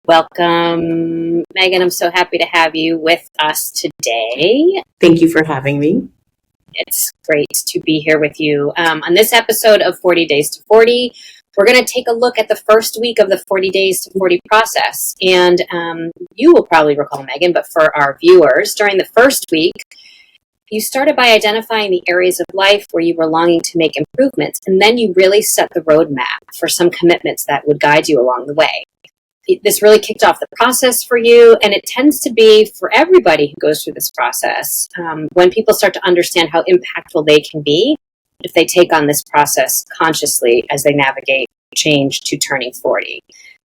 Welcome, Megan. I'm so happy to have you with us today. Thank you for having me. It's great to be here with you. On this episode of 40 Days to 40, we're going to take a look at the first week of the 40 Days to 40 process. And you will probably recall, Megan, but for our viewers, during the first week, you started by identifying the areas of life where you were longing to make improvements, and then you really set the roadmap for some commitments that would guide you along the way. This really kicked off the process for you, and it tends to be for everybody who goes through this process when people start to understand how impactful they can be if they take on this process consciously as they navigate change to turning 40.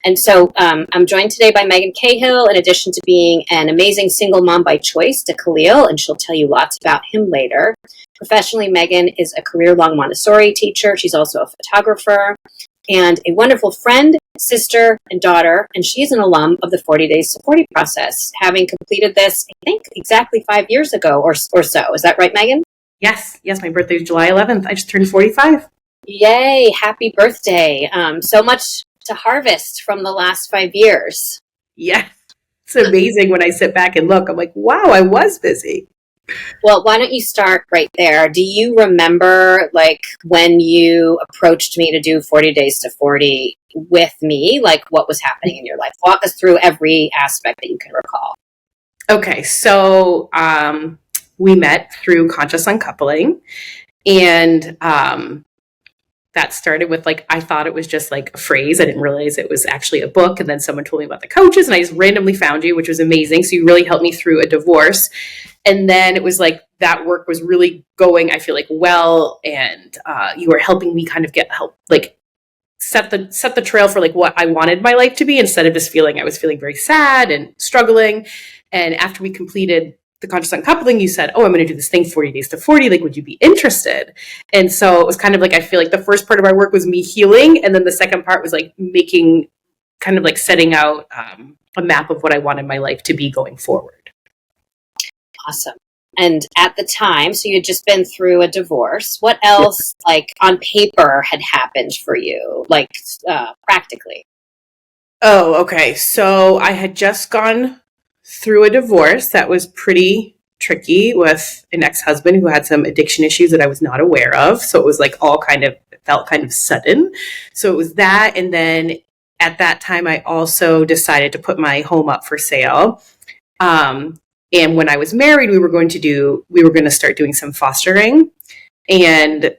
And so I'm joined today by Megan Cahill, in addition to being an amazing single mom by choice to Khalil, and she'll tell you lots about him later. Professionally, Megan is a career-long Montessori teacher. She's also a photographer and a wonderful friend, sister, and daughter, and she's an alum of the 40 Days to 40 process, having completed this, I think, exactly 5 years ago or so. Is that right, Megan? Yes, my birthday is July 11th. I just turned 45. Yay, happy birthday. So much to harvest from the last 5 years. Yeah, it's amazing when I sit back and look. I'm like, wow, I was busy. Well, why don't you start right there? Do you remember, when you approached me to do 40 Days to 40 with me, what was happening in your life? Walk us through every aspect that you can recall. Okay, so we met through conscious uncoupling, and that started with I thought it was just a phrase. I didn't realize it was actually a book. And then someone told me about the coaches, and I just randomly found you, which was amazing. So you really helped me through a divorce. And then it was that work was really going, I feel well. And you were helping me kind of get help, set the trail for what I wanted my life to be, instead of just feeling I was feeling very sad and struggling. And after we completed the conscious uncoupling, you said, I'm going to do this thing 40 Days to 40. Would you be interested? And so it was kind of I feel the first part of our work was me healing. And then the second part was making kind of setting out a map of what I wanted my life to be going forward. Awesome. And at the time, so you had just been through a divorce. What else, on paper, had happened for you, practically? Oh, okay. So I had just gone through a divorce that was pretty tricky with an ex-husband who had some addiction issues that I was not aware of. So it was it felt kind of sudden. So it was that. And then at that time, I also decided to put my home up for sale. And when I was married, we were going to start doing some fostering. And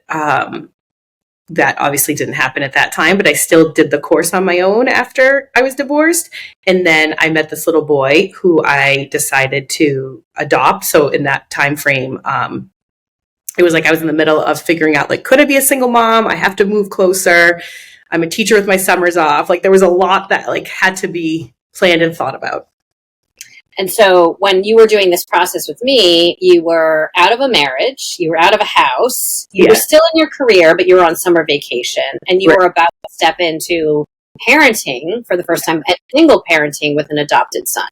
that obviously didn't happen at that time, but I still did the course on my own after I was divorced. And then I met this little boy who I decided to adopt. So in that time frame, it was I was in the middle of figuring out, could I be a single mom? I have to move closer. I'm a teacher with my summers off. There was a lot that had to be planned and thought about. And so when you were doing this process with me, you were out of a marriage, you were out of a house, you were still in your career, but you were on summer vacation, and you were about to step into parenting for the first time, and single parenting with an adopted son.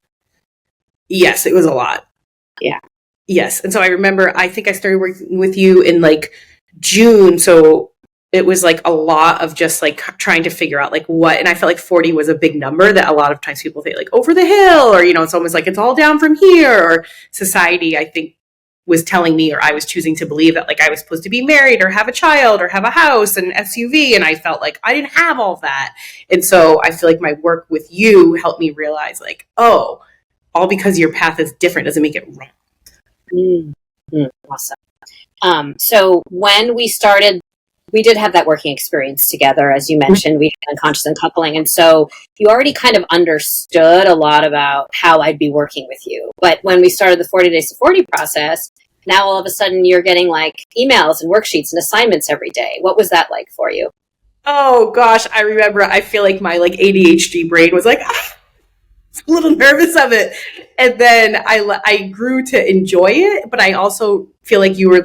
Yes, it was a lot. Yeah. Yes. And so I remember, I think I started working with you in June. So it was a lot of just trying to figure out what, and I felt 40 was a big number that a lot of times people think over the hill, or, it's almost it's all down from here, or society, I think, was telling me, or I was choosing to believe that I was supposed to be married or have a child or have a house and SUV. And I felt I didn't have all that. And so I feel my work with you helped me realize all because your path is different doesn't make it wrong. Mm-hmm. Awesome. So when we started, we did have that working experience together, as you mentioned. We had conscious uncoupling, and so you already kind of understood a lot about how I'd be working with you. But when we started the 40 Days to 40 process, now all of a sudden you're getting emails and worksheets and assignments every day. What was that like for you? Oh gosh, I remember. I feel my ADHD brain was a little nervous of it, and then I grew to enjoy it. But I also feel you were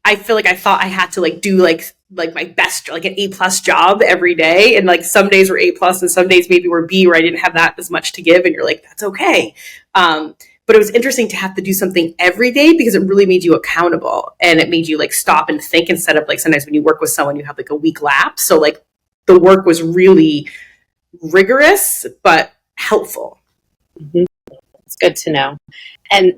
I feel I thought I had to do my best, an A+ job every day. And some days were A+, and some days maybe were B, where I didn't have that as much to give. And you're that's okay. But it was interesting to have to do something every day, because it really made you accountable, and it made you stop and think, instead of sometimes when you work with someone, you have a week lapse. So the work was really rigorous, but helpful. Mm-hmm. It's good to know. And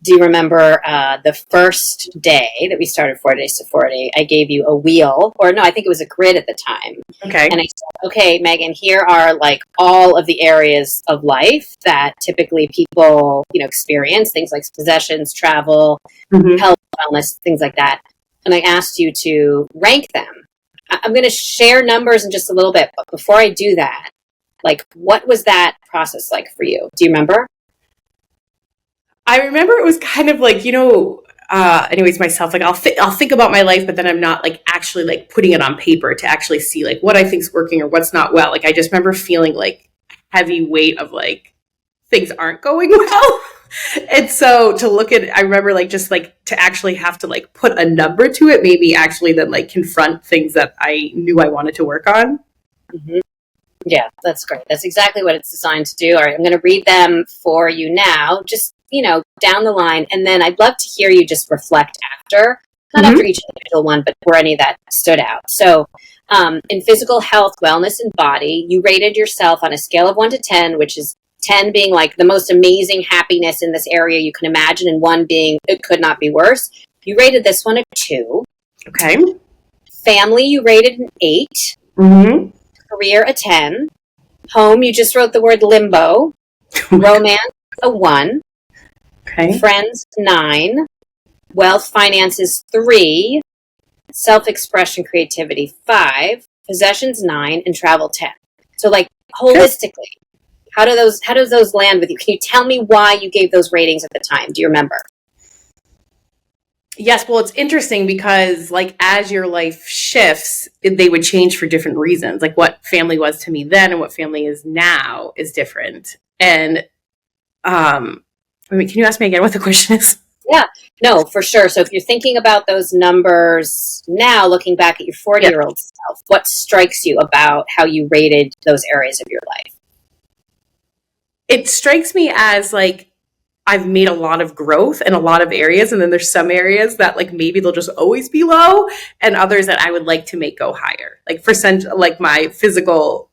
do you remember the first day that we started 40 Days to 40? I gave you a wheel, or no, I think it was a grid at the time. Okay. And I said, okay, Megan, here are like all of the areas of life that typically people, experience, things like possessions, travel, health, wellness, things like that. And I asked you to rank them. I'm going to share numbers in just a little bit, but before I do that, like, what was that process like for you? Do you remember? I remember it was kind of like, anyways, myself, like I'll think about my life, but then I'm not like actually like putting it on paper to actually see like what I think's working or what's not well. Like I just remember feeling like heavy weight of like things aren't going well. And so to look at, I remember like just like to actually have to like put a number to it, maybe actually then like confront things that I knew I wanted to work on. Mm-hmm. Yeah, that's great. That's exactly what it's designed to do. All right, I'm going to read them for you now, just, down the line. And then I'd love to hear you just reflect after, not after each individual one, but for any that stood out. So in physical health, wellness, and body, you rated yourself on a scale of 1 to 10, which is 10 being like the most amazing happiness in this area you can imagine, and 1 being it could not be worse. You rated this one a 2. Okay. Family, you rated an 8. Mm-hmm. Career, a 10. Home, you just wrote the word limbo. Romance, a 1. Okay. Friends, 9. Wealth, finances, 3. Self-expression, creativity, 5. Possessions, 9. And travel, 10. So like holistically, how does those land with you? Can you tell me why you gave those ratings at the time? Do you remember? Yes, well, it's interesting because like as your life shifts, they would change for different reasons. Like what family was to me then and what family is now is different. And can you ask me again what the question is? Yeah, no, for sure. So if you're thinking about those numbers now, looking back at your 40-year-old self, what strikes you about how you rated those areas of your life? It strikes me as like I've made a lot of growth in a lot of areas, and then there's some areas that like maybe they'll just always be low, and others that I would like to make go higher. Like like my physical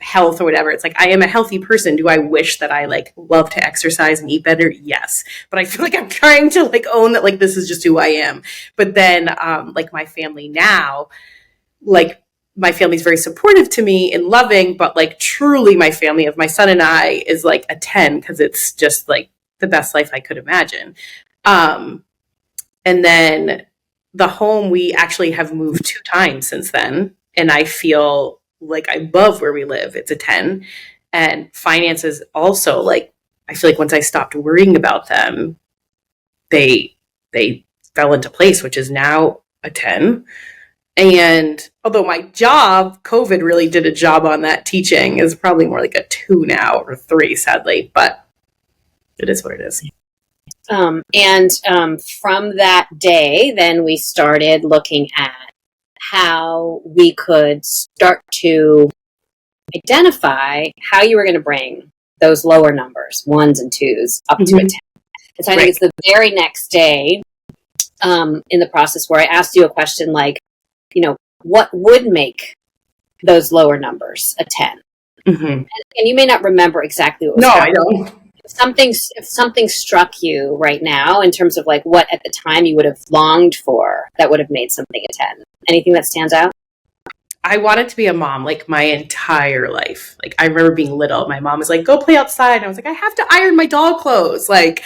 health or whatever, it's like I am a healthy person. Do I wish that I like love to exercise and eat better? Yes, but I feel like I'm trying to like own that like this is just who I am. But then like my family now, like my family's very supportive to me and loving, but like truly my family of my son and I is like a 10 because it's just like the best life I could imagine. And then the home, we actually have moved 2 times since then. And I feel like I love where we live. It's a 10. And finances also, like, I feel like once I stopped worrying about them, they fell into place, which is now a 10. And although my job, COVID really did a job on that teaching, is probably more like a 2 now or 3, sadly, but it is what it is. And from that day, then we started looking at how we could start to identify how you were going to bring those lower numbers, 1s and 2s, up to a 10. And so I think it's the very next day in the process where I asked you a question like, what would make those lower numbers a 10? Mm-hmm. And you may not remember exactly what was happening. I don't. If something struck you right now in terms of like what at the time you would have longed for that would have made something a 10, anything that stands out? I wanted to be a mom like my entire life. Like I remember being little, my mom was like, go play outside. And I was like, I have to iron my dog clothes. Like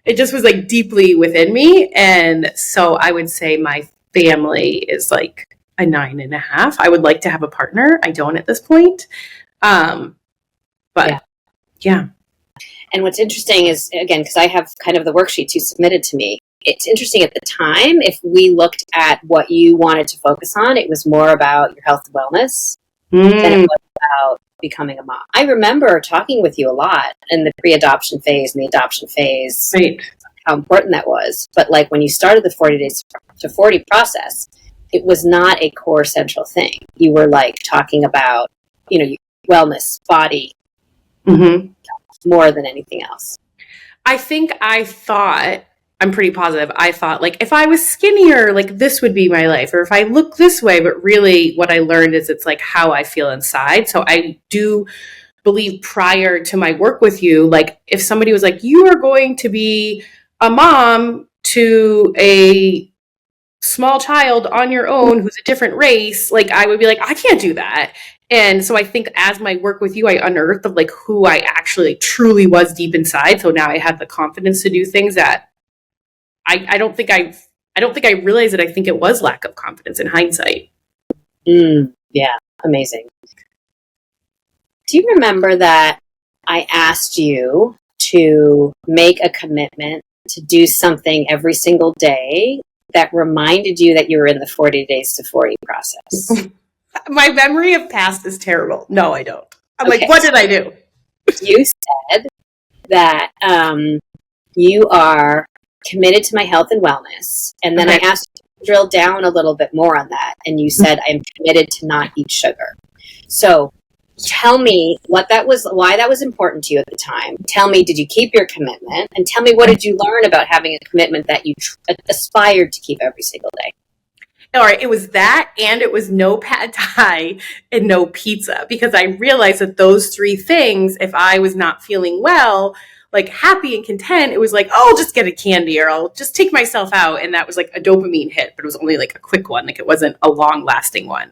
it just was like deeply within me. And so I would say my family is like a 9.5. I would like to have a partner. I don't at this point. But yeah. And what's interesting is, again, because I have kind of the worksheets you submitted to me, it's interesting at the time, if we looked at what you wanted to focus on, it was more about your health and wellness than it was about becoming a mom. I remember talking with you a lot in the pre-adoption phase and the adoption phase, how important that was. But like when you started the 40 Days to 40 process, it was not a core central thing. You were like talking about, wellness, body, more than anything else. I think I thought I'm pretty positive. I thought, like, if I was skinnier, like, this would be my life. Or if I look this way. But really, what I learned is it's like how I feel inside. So I do believe prior to my work with you, like, if somebody was like, you are going to be a mom to a small child on your own who's a different race, like, I would be like, I can't do that. And so I think as my work with you, I unearthed of like who I actually truly was deep inside. So now I have the confidence to do things that I don't think I don't think I realized it. I think it was lack of confidence in hindsight. Yeah, amazing. Do you remember that I asked you to make a commitment to do something every single day that reminded you that you were in the 40 days to 40 process? My memory of past is terrible. No, I don't. I'm Okay, like, what did I do? you said that you are committed to my health and wellness. And then I asked you to drill down a little bit more on that. And you said, I'm committed to not eat sugar. So tell me what that was, why that was important to you at the time. Tell me, did you keep your commitment? And tell me, what did you learn about having a commitment that you aspired to keep every single day? All right, it was that, and it was no pad thai and no pizza, because I realized that those three things, if I was not feeling well, like happy and content, it was like, oh, I'll just get a candy or I'll just take myself out. And that was like a dopamine hit, but it was only like a quick one. Like it wasn't a long lasting one.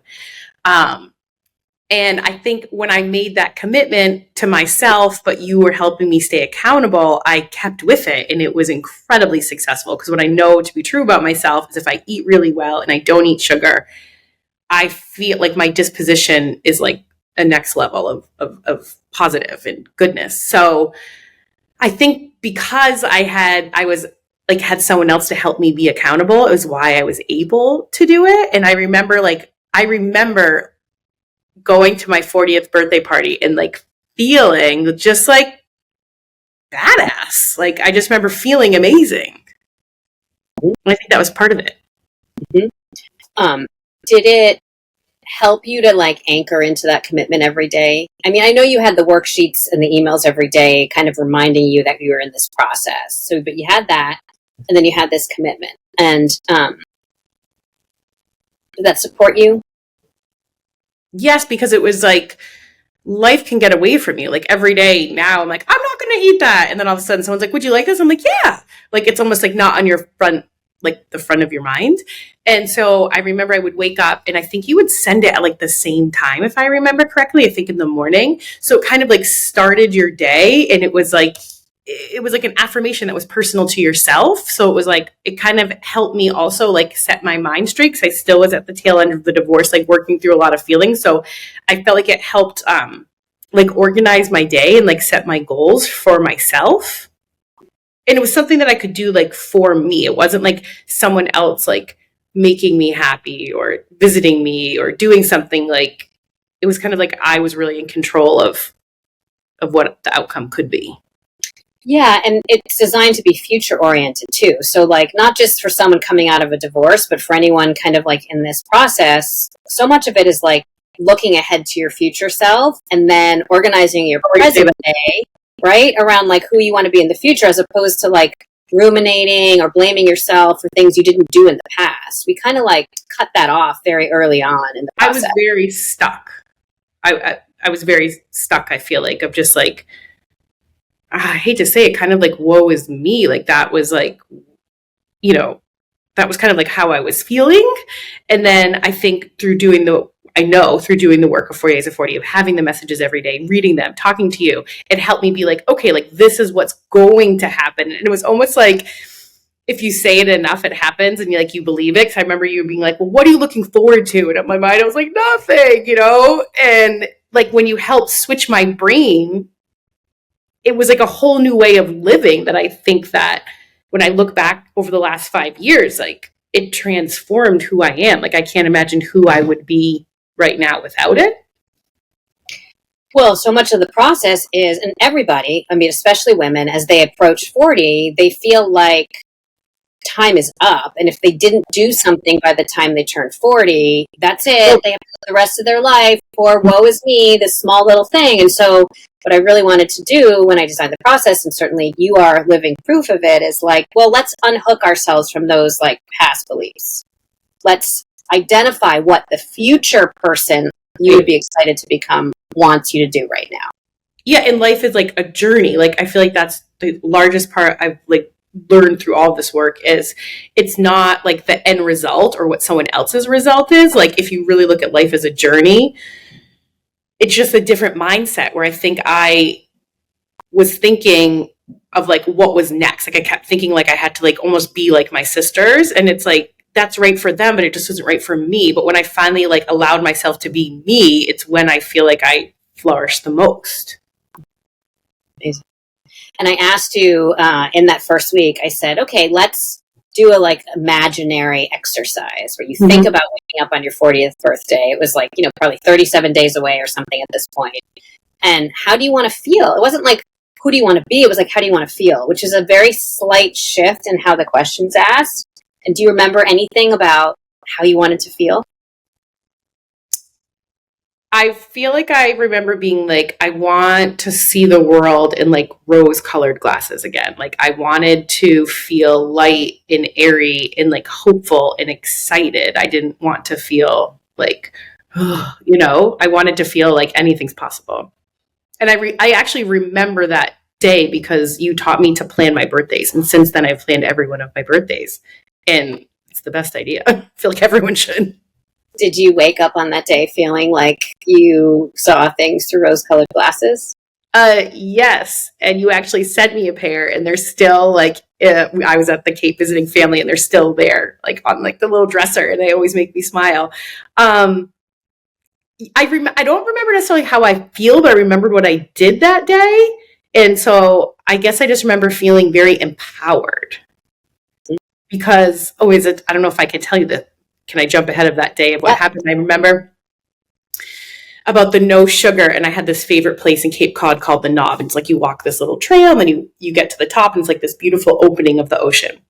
And I think when I made that commitment to myself, but you were helping me stay accountable, I kept with it. And it was incredibly successful, because what I know to be true about myself is if I eat really well and I don't eat sugar, I feel like my disposition is like a next level of positive and goodness. So I think because I was like had someone else to help me be accountable, it was why I was able to do it. And I remember going to my 40th birthday party and like feeling just like badass. Like I just remember feeling amazing. And I think that was part of it. Mm-hmm. Did it help you to like anchor into that commitment every day? I mean, I know you had the worksheets and the emails every day kind of reminding you that you were in this process. So, but you had that, and then you had this commitment. And did that support you? Yes, because it was like life can get away from you. Like every day now, I'm like, I'm not going to eat that. And then all of a sudden someone's like, would you like this? I'm like, yeah. Like it's almost like not on your front, like the front of your mind. And so I remember I would wake up and I think you would send it at like the same time, if I remember correctly, I think in the morning. So it kind of like started your day, and it was like an affirmation that was personal to yourself. So it was like, it kind of helped me also like set my mind straight, because I still was at the tail end of the divorce, like working through a lot of feelings. So I felt like it helped like organize my day and like set my goals for myself. And it was something that I could do like for me. It wasn't like someone else like making me happy or visiting me or doing something. Like it was kind of like I was really in control of what the outcome could be. Yeah, and it's designed to be future oriented too. So like not just for someone coming out of a divorce, but for anyone kind of like in this process, so much of it is like looking ahead to your future self and then organizing your present day, right? Around like who you want to be in the future, as opposed to like ruminating or blaming yourself for things you didn't do in the past. We kind of like cut that off very early on in the process. I was very stuck. I was very stuck, I feel like, of just like, I hate to say it, kind of like, woe is me. Like that was like, you know, that was kind of like how I was feeling. And then I think through doing the work of 40 Days of 40, of having the messages every day, reading them, talking to you, it helped me be like, okay, like this is what's going to happen. And it was almost like, if you say it enough, it happens, and you believe it. Because I remember you being like, well, what are you looking forward to? And in my mind, I was like, nothing, And like when you helped switch my brain, it was like a whole new way of living that I think that when I look back over the last 5 years, like it transformed who I am. Like I can't imagine who I would be right now without it. Well, so much of the process is, and everybody, I mean, especially women, as they approach 40, they feel like time is up. And if they didn't do something by the time they turn 40, that's it. They have to live the rest of their life for woe is me, this small little thing. And so what I really wanted to do when I designed the process, and certainly you are living proof of it, is like, well, let's unhook ourselves from those like past beliefs. Let's identify what the future person you would be excited to become wants you to do right now. Yeah, and life is like a journey. Like I feel like that's the largest part I've like learned through all of this work is it's not like the end result or what someone else's result is. Like if you really look at life as a journey, it's just a different mindset where I think I was thinking of like what was next. Like I kept thinking like I had to like almost be like my sisters, and it's like that's right for them, but it just wasn't right for me. But when I finally like allowed myself to be me, it's when I feel like I flourished the most. Amazing. And I asked you in that first week, I said, okay, let's do a like imaginary exercise where you think about waking up on your 40th birthday. It was like, you know, probably 37 days away or something at this point. And how do you want to feel? It wasn't like, who do you want to be? It was like, how do you want to feel? Which is a very slight shift in how the question's asked. And do you remember anything about how you wanted to feel? I feel like I remember being like, I want to see the world in like rose colored glasses again. Like I wanted to feel light and airy and like hopeful and excited. I didn't want to feel like, you know, I wanted to feel like anything's possible. And I actually remember that day because you taught me to plan my birthdays. And since then I've planned every one of my birthdays. And it's the best idea. I feel like everyone should. Did you wake up on that day feeling like you saw things through rose-colored glasses? Yes. And you actually sent me a pair, and they're still like, I was at the Cape visiting family, and they're still there, like on like the little dresser, and they always make me smile. I don't remember necessarily how I feel, but I remembered what I did that day. And so I guess I just remember feeling very empowered because, I don't know if I can tell you that. Can I jump ahead of that day of what happened? I remember about the no sugar, and I had this favorite place in Cape Cod called the Knob. And it's like you walk this little trail, and then you get to the top, and it's like this beautiful opening of the ocean.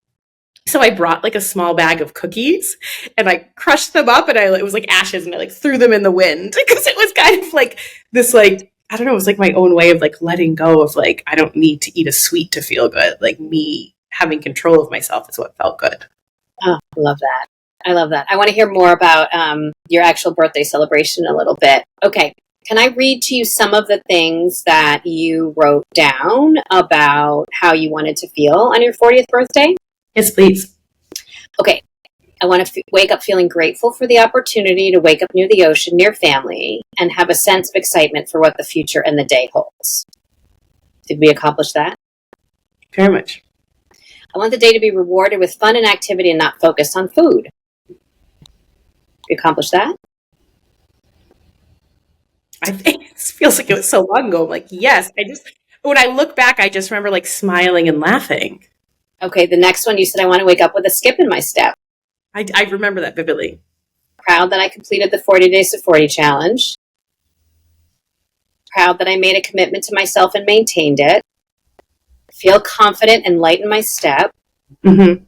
So I brought like a small bag of cookies, and I crushed them up, and it was like ashes, and I like threw them in the wind because it was kind of like this like, I don't know, it was like my own way of like letting go of like, I don't need to eat a sweet to feel good. Like me having control of myself is what felt good. Oh, I love that. I love that. I want to hear more about your actual birthday celebration a little bit. Okay. Can I read to you some of the things that you wrote down about how you wanted to feel on your 40th birthday? Yes, please. Okay. I want to wake up feeling grateful for the opportunity to wake up near the ocean, near family, and have a sense of excitement for what the future and the day holds. Did we accomplish that? Very much. I want the day to be rewarded with fun and activity and not focused on food. You accomplished that? I think it feels like it was so long ago. I'm like, yes. When I look back, I just remember like smiling and laughing. Okay, the next one you said I want to wake up with a skip in my step. I remember that vividly. Proud that I completed the 40 Days to 40 challenge. Proud that I made a commitment to myself and maintained it. Feel confident and light in my step. Mm-hmm.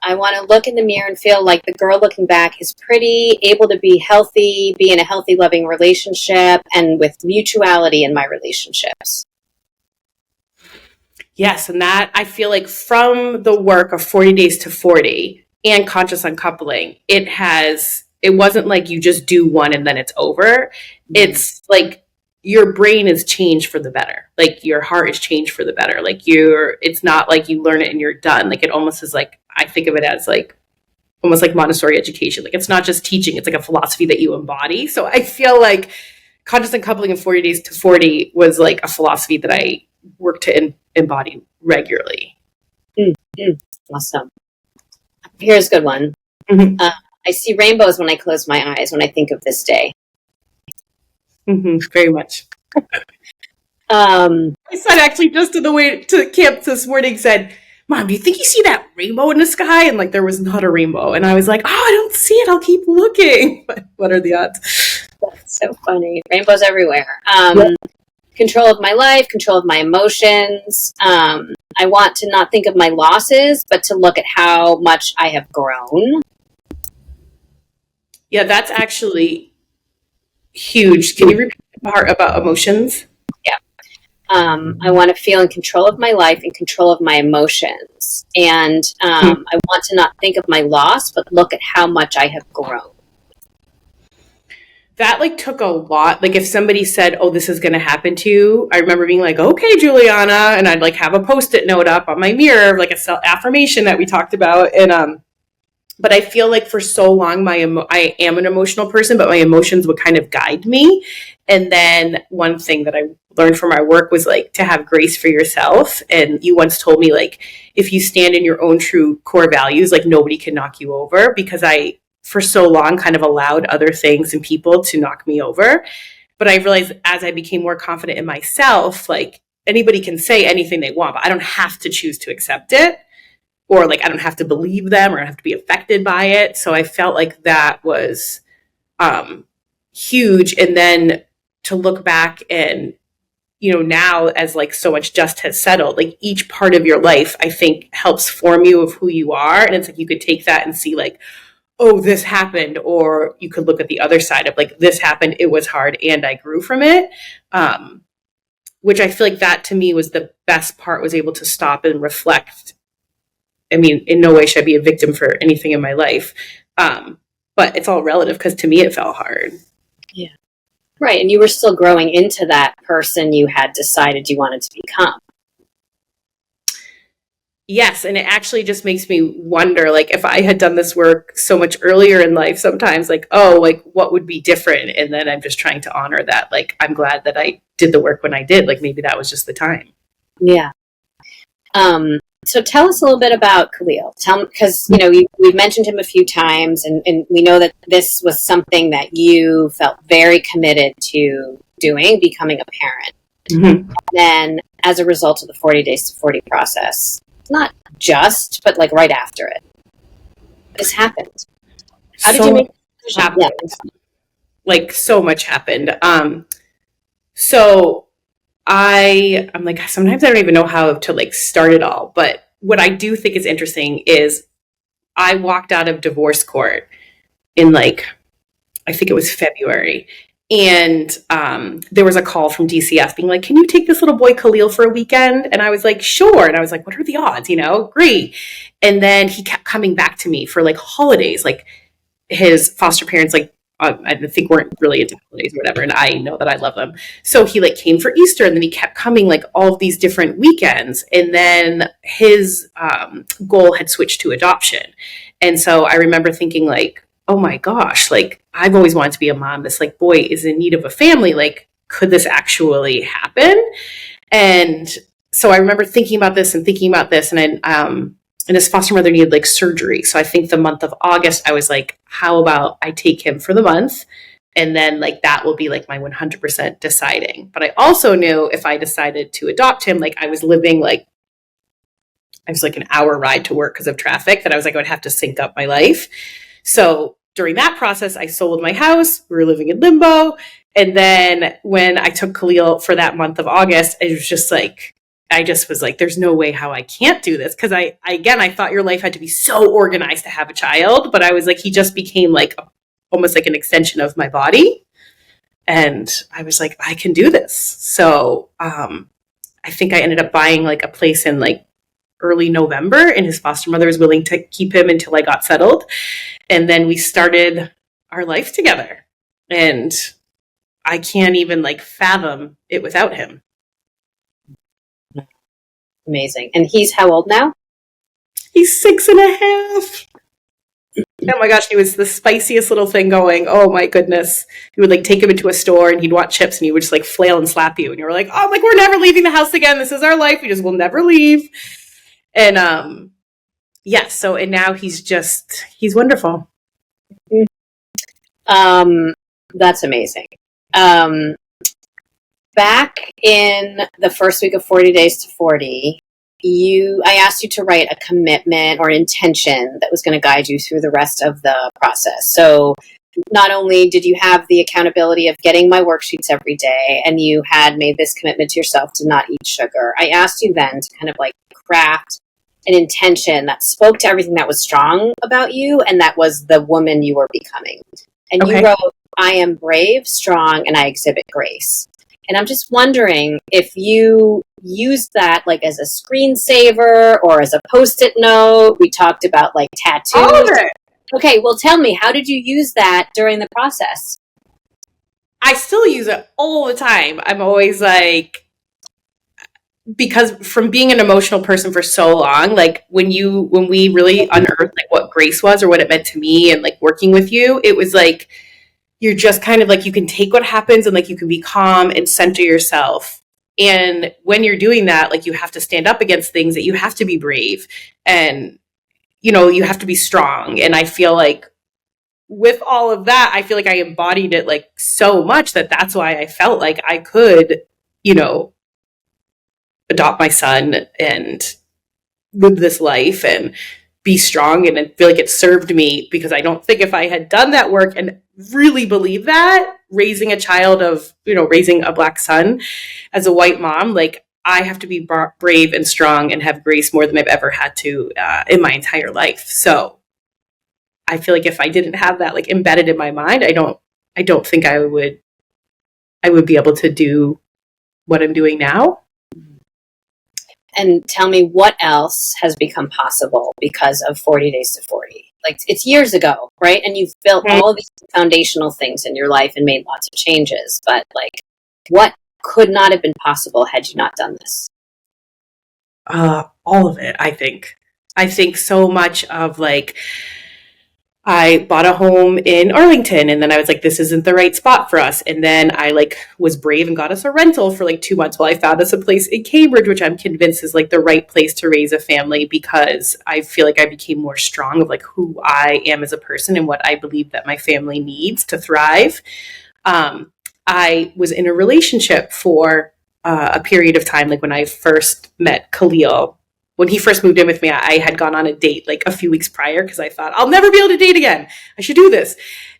I want to look in the mirror and feel like the girl looking back is pretty, able to be healthy, be in a healthy, loving relationship, and with mutuality in my relationships. Yes, and that I feel like from the work of 40 Days to 40 and conscious uncoupling, it wasn't like you just do one and then it's over. It's like your brain is changed for the better. Like your heart is changed for the better. Like it's not like you learn it and you're done. Like it almost is like, I think of it as like almost like Montessori education. Like it's not just teaching, it's like a philosophy that you embody. So I feel like conscious uncoupling in 40 Days to 40 was like a philosophy that I work to embody regularly. Awesome. Here's a good one. Mm-hmm. I see rainbows when I close my eyes when I think of this day. Mm-hmm. Very much. My son actually just on the way to camp this morning said, Mom, do you think you see that rainbow in the sky? And like there was not a rainbow. And I was like, oh, I don't see it. I'll keep looking. But what are the odds? That's so funny. Rainbows everywhere. Control of my life, control of my emotions. I want to not think of my losses, but to look at how much I have grown. Yeah, that's actually huge. Can you repeat the part about emotions? Yeah. I want to feel in control of my life, in control of my emotions. And I want to not think of my loss, but look at how much I have grown. That like took a lot. Like if somebody said, "Oh, this is going to happen to you," I remember being like, "Okay, Juliana," and I'd like have a Post-it note up on my mirror, like a self affirmation that we talked about. And but I feel like for so long, I am an emotional person, but my emotions would kind of guide me. And then one thing that I learned from my work was like to have grace for yourself. And you once told me like if you stand in your own true core values, like nobody can knock you over, because I for so long kind of allowed other things and people to knock me over. But I realized as I became more confident in myself, like anybody can say anything they want, but I don't have to choose to accept it, or like I don't have to believe them or I have to be affected by it. So I felt like that was huge. And then to look back and, you know, now as like so much dust has settled, like each part of your life, I think helps form you of who you are. And it's like you could take that and see like, oh, this happened, or you could look at the other side of like, this happened, it was hard, and I grew from it. Which I feel like that to me was the best part, was able to stop and reflect. I mean, in no way should I be a victim for anything in my life. But it's all relative, because to me it felt hard. Yeah. Right. And you were still growing into that person you had decided you wanted to become. Yes, and it actually just makes me wonder, like, if I had done this work so much earlier in life, sometimes, like, oh, like, what would be different? And then I'm just trying to honor that. Like, I'm glad that I did the work when I did. Like, maybe that was just the time. Yeah. So tell us a little bit about Khalil. Because, you know, we've mentioned him a few times, and we know that this was something that you felt very committed to doing, becoming a parent. Mm-hmm. And then as a result of the 40 days to 40 process, not just, but like right after it, this happened. How did you make the decision? Happened. Yeah. Like so much happened. So I'm like, sometimes I don't even know how to like start it all. But what I do think is interesting is I walked out of divorce court in like, I think it was February. And there was a call from DCF being like, can you take this little boy Khalil for a weekend? And I was like, sure. And I was like, what are the odds? You know, great. And then he kept coming back to me for like holidays, like his foster parents, like, I think weren't really into holidays or whatever. And I know that I love them. So he like came for Easter, and then he kept coming like all of these different weekends. And then his goal had switched to adoption. And so I remember thinking like, oh my gosh, like I've always wanted to be a mom. This like boy is in need of a family. Like, could this actually happen? And so I remember thinking about this, and his foster mother needed like surgery. So I think the month of August, I was like, how about I take him for the month? And then like, that will be like my 100% deciding. But I also knew if I decided to adopt him, like I was like an hour ride to work because of traffic, that I was like, I would have to sync up my life. So during that process, I sold my house. We were living in limbo. And then when I took Khalil for that month of August, it was just like, I just was like, there's no way how I can't do this. Because I thought your life had to be so organized to have a child. But I was like, he just became like almost like an extension of my body. And I was like, I can do this. So I think I ended up buying like a place in like early November, and his foster mother was willing to keep him until I got settled. And then we started our life together. And I can't even like fathom it without him. Amazing. And he's how old now? He's 6.5. Oh my gosh, he was the spiciest little thing going. Oh my goodness. You would like take him into a store and he'd want chips and he would just like flail and slap you. And you were like, oh, like we're never leaving the house again. This is our life. We just will never leave. And yes, so and now he's wonderful. That's amazing. Back in the first week of 40 days to 40, I asked you to write a commitment or an intention that was going to guide you through the rest of the process. So not only did you have the accountability of getting my worksheets every day, and you had made this commitment to yourself to not eat sugar, I asked you then to kind of like craft an intention that spoke to everything that was strong about you and that was the woman you were becoming. And You wrote, I am brave, strong, and I exhibit grace. And I'm just wondering if you use that like as a screensaver or as a post-it note. We talked about like All tattoos. of it. Okay, well, tell me, how did you use that during the process? I still use it all the time. I'm always like, because from being an emotional person for so long, like when we really unearthed like what grace was or what it meant to me and like working with you, it was like you're just kind of like you can take what happens and like you can be calm and center yourself. And when you're doing that, like you have to stand up against things, that you have to be brave, and you have to be strong. And I feel like with all of that, I feel like I embodied it like so much that that's why I felt like I could, you know, adopt my son and live this life and be strong. And I feel like it served me, because I don't think if I had done that work and really believe that raising a child of, raising a Black son as a white mom, like I have to be brave and strong and have grace more than I've ever had to in my entire life. So I feel like if I didn't have that like embedded in my mind, I don't think I would be able to do what I'm doing now. And tell me what else has become possible because of 40 Days to 40. Like, it's years ago, right? And you've built all of these foundational things in your life and made lots of changes. But, like, what could not have been possible had you not done this? All of it, I think. I think so much of like, I bought a home in Arlington, and then I was like, this isn't the right spot for us. And then I like was brave and got us a rental for like 2 months while I found us a place in Cambridge, which I'm convinced is like the right place to raise a family, because I feel like I became more strong of like who I am as a person and what I believe that my family needs to thrive. I was in a relationship for a period of time, like when I first met Khalil. When he first moved in with me, I had gone on a date like a few weeks prior, because I thought I'll never be able to date again. I should do this.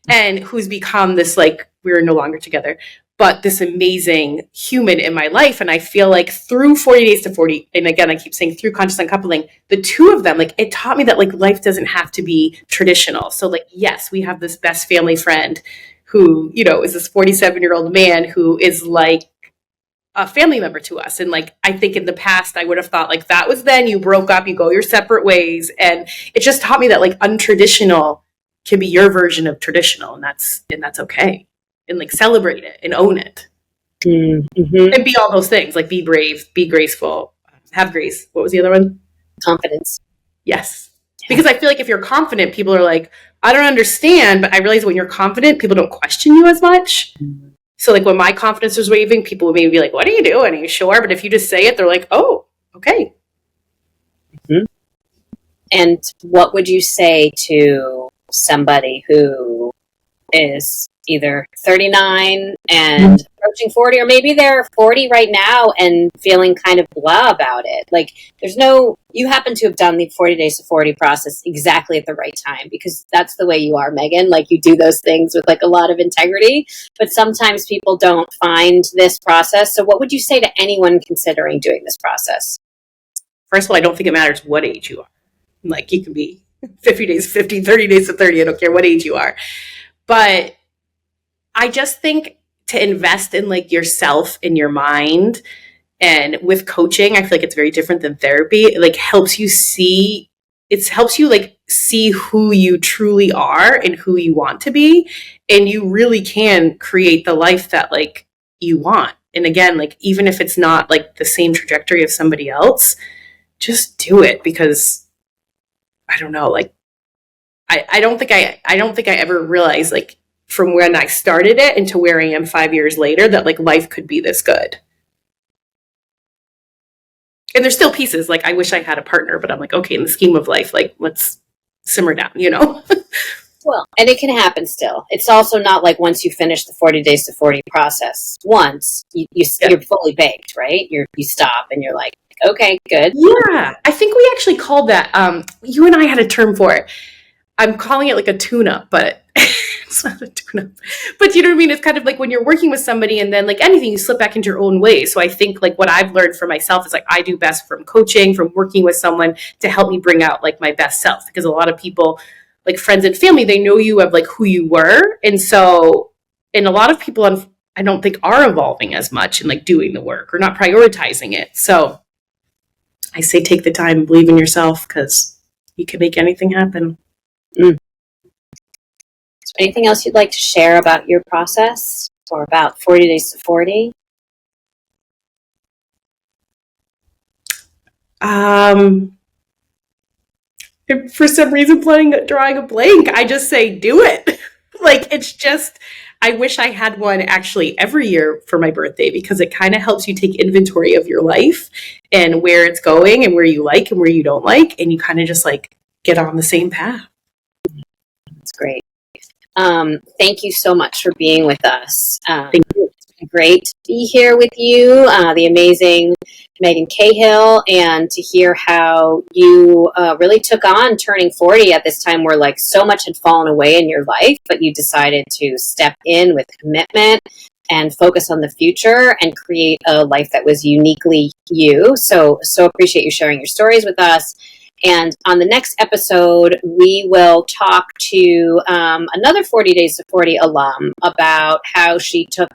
And who's become this, like, we're no longer together, but this amazing human in my life. And I feel like through 40 Days to 40, and again, I keep saying through conscious uncoupling, the two of them, like, it taught me that like life doesn't have to be traditional. So like, yes, we have this best family friend who, is this 47-year-old man who is like a family member to us. And like, I think in the past, I would have thought like that was then you broke up, you go your separate ways. And it just taught me that like untraditional can be your version of traditional. And that's okay. And like celebrate it and own it. Mm-hmm. And be all those things, like be brave, be graceful, have grace. What was the other one? Confidence. Yes. Because I feel like if you're confident, people are like, I don't understand. But I realize when you're confident, people don't question you as much. Mm-hmm. So like when my confidence was waving, people would maybe be like, what are you doing? Are you sure? But if you just say it, they're like, oh, okay. Mm-hmm. And what would you say to somebody who is either 39 and approaching 40, or maybe they're 40 right now and feeling kind of blah about it? Like, you happen to have done the 40 Days to 40 process exactly at the right time, because that's the way you are, Megan. Like, you do those things with like a lot of integrity, but sometimes people don't find this process. So what would you say to anyone considering doing this process? First of all, I don't think it matters what age you are. Like, you can be 50 days, 50, 30 days to 30. I don't care what age you are. But I just think to invest in like yourself, in your mind, and with coaching, I feel like it's very different than therapy. It like helps you see who you truly are and who you want to be. And you really can create the life that like you want. And again, like even if it's not like the same trajectory of somebody else, just do it, because I don't know, like I don't think I ever realized like from when I started it into where I am 5 years later that like life could be this good. And there's still pieces, like I wish I had a partner, but I'm like, okay, in the scheme of life, like let's simmer down, Well, and it can happen still. It's also not like once you finish the 40 Days to 40 process, once you're fully baked, right? You stop and you're like, okay, good. Yeah, I think we actually called that, you and I had a term for it. I'm calling it like a tune-up, but it's not a tune-up. But you know what I mean? It's kind of like when you're working with somebody and then like anything, you slip back into your own way. So I think like what I've learned for myself is like I do best from coaching, from working with someone to help me bring out like my best self. Because a lot of people, like friends and family, they know you of like who you were. And so, and a lot of people I don't think are evolving as much and like doing the work or not prioritizing it. So I say take the time, believe in yourself, because you can make anything happen. Mm. Is there anything else you'd like to share about your process or about 40 Days to 40? For some reason, drawing a blank, I just say do it. Like, it's just, I wish I had one actually every year for my birthday, because it kind of helps you take inventory of your life and where it's going and where you like and where you don't like. And you kind of just like get on the same path. That's great. Thank you so much for being with us. Thank you. It's been great to be here with you, the amazing Megan Cahill, and to hear how you really took on turning 40 at this time where like so much had fallen away in your life, but you decided to step in with commitment and focus on the future and create a life that was uniquely you. So appreciate you sharing your stories with us. And on the next episode, we will talk to another 40 Days to 40 alum about how she took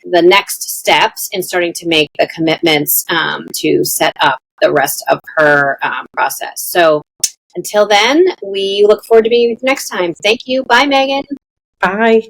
the next steps in starting to make the commitments to set up the rest of her process. So until then, we look forward to being with you next time. Thank you. Bye, Megan. Bye.